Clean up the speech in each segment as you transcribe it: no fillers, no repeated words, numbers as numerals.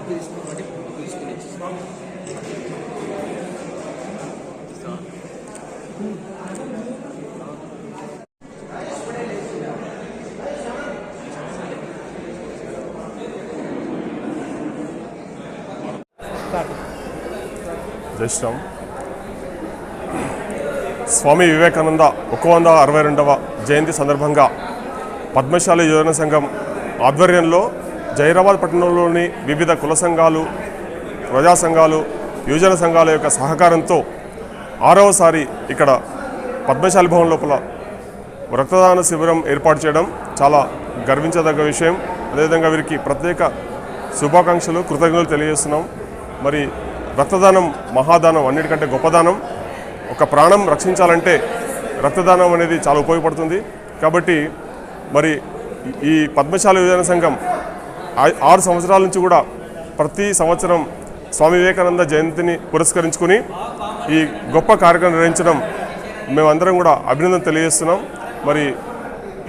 జై శ్రీరామ్. స్వామి వివేకానంద 162వ జయంతి సందర్భంగా పద్మశాలి యువజన సంఘం ఆధ్వర్యంలో జైరాబాద్ పట్టణంలోని వివిధ కుల సంఘాలు, ప్రజా సంఘాలు, యువజన సంఘాల యొక్క సహకారంతో 6వసారి ఇక్కడ పద్మశాలి భవన్ లోపల రక్తదాన శిబిరం ఏర్పాటు చేయడం చాలా గర్వించదగ్గ విషయం. అదేవిధంగా వీరికి ప్రత్యేక శుభాకాంక్షలు, కృతజ్ఞతలు తెలియజేస్తున్నాం. మరి రక్తదానం మహాదానం, అన్నిటికంటే గొప్పదానం. ఒక ప్రాణం రక్షించాలంటే రక్తదానం అనేది చాలా ఉపయోగపడుతుంది. కాబట్టి మరి ఈ పద్మశాలి యువజన సంఘం 6 సంవత్సరాల నుంచి కూడా ప్రతి సంవత్సరం స్వామి వివేకానంద జయంతిని పురస్కరించుకుని ఈ గొప్ప కార్యక్రమం నిర్వహించడం మేమందరం కూడా అభినందన తెలియజేస్తున్నాం. మరి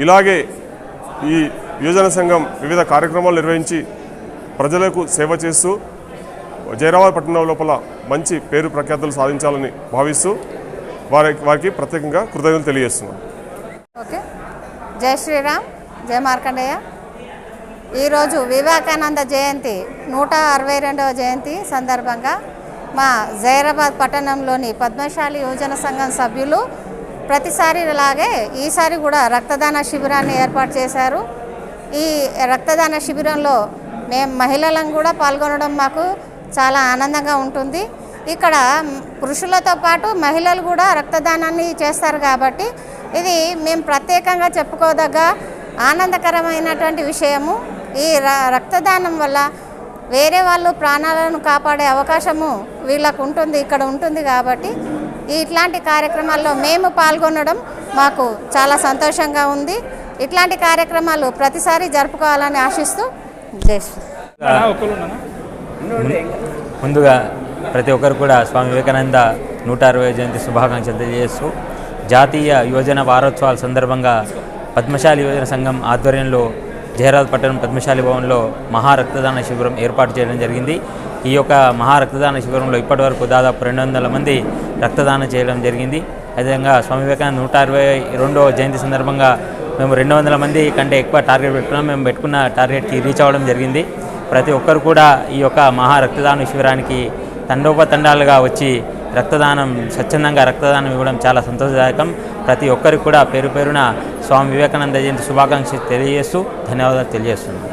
ఇలాగే ఈ యువజన సంఘం వివిధ కార్యక్రమాలు నిర్వహించి ప్రజలకు సేవ చేస్తూ జైరాబాద్ పట్టణం లోపల మంచి పేరు ప్రఖ్యాతులు సాధించాలని భావిస్తూ వారికి ప్రత్యేకంగా కృతజ్ఞతలు తెలియజేస్తున్నాం. ఓకే, జై శ్రీరామ్, జై మార్కండేయ. ఈరోజు వివేకానంద జయంతి 162వ జయంతి సందర్భంగా మా జైరాబాద్ పట్టణంలోని పద్మశాలి యువజన సంఘం సభ్యులు ప్రతిసారి ఇలాగే ఈసారి కూడా రక్తదాన శిబిరాన్ని ఏర్పాటు చేశారు. ఈ రక్తదాన శిబిరంలో మేము మహిళలను కూడా పాల్గొనడం మాకు చాలా ఆనందంగా ఉంటుంది. ఇక్కడ పురుషులతో పాటు మహిళలు కూడా రక్తదానాన్ని చేస్తారు కాబట్టి ఇది మేము ప్రత్యేకంగా చెప్పుకోదగ్గ ఆనందకరమైనటువంటి విషయము. ఈ రక్తదానం వల్ల వేరే వాళ్ళు ప్రాణాలను కాపాడే అవకాశము వీళ్ళకు ఉంటుంది, ఇక్కడ ఉంటుంది. కాబట్టి ఇట్లాంటి కార్యక్రమాల్లో మేము పాల్గొనడం మాకు చాలా సంతోషంగా ఉంది. ఇట్లాంటి కార్యక్రమాలు ప్రతిసారి జరుపుకోవాలని ఆశిస్తూ జై శ్రీ. ముందుగా ప్రతి ఒక్కరు కూడా స్వామి వివేకానంద 160వ జయంతి శుభాకాంక్షలు తెలియజేస్తూ జాతీయ యువజన వారోత్సవాల సందర్భంగా పద్మశాలి యువజన సంఘం ఆధ్వర్యంలో జైరాబాద్ పట్టణం పద్మశాలి భవన్లో మహా రక్తదాన శిబిరం ఏర్పాటు చేయడం జరిగింది. ఈ యొక్క మహా రక్తదాన శిబిరంలో ఇప్పటివరకు దాదాపు 200 మంది రక్తదానం చేయడం జరిగింది. అదేవిధంగా స్వామి వివేకానంద 162వ జయంతి సందర్భంగా మేము 200 మంది కంటే ఎక్కువ టార్గెట్ పెట్టుకున్నాం. మేము పెట్టుకున్న టార్గెట్కి రీచ్ అవ్వడం జరిగింది. ప్రతి ఒక్కరు కూడా ఈ యొక్క మహా రక్తదాన శిబిరానికి తండోపతండాలుగా వచ్చి రక్తదానం స్వచ్ఛందంగా రక్తదానం ఇవ్వడం చాలా సంతోషదాయకం. ప్రతి ఒక్కరికి కూడా పేరు పేరున స్వామి వివేకానంద జయంతి శుభాకాంక్షలు తెలియజేస్తూ ధన్యవాదాలు తెలియజేస్తున్నాను.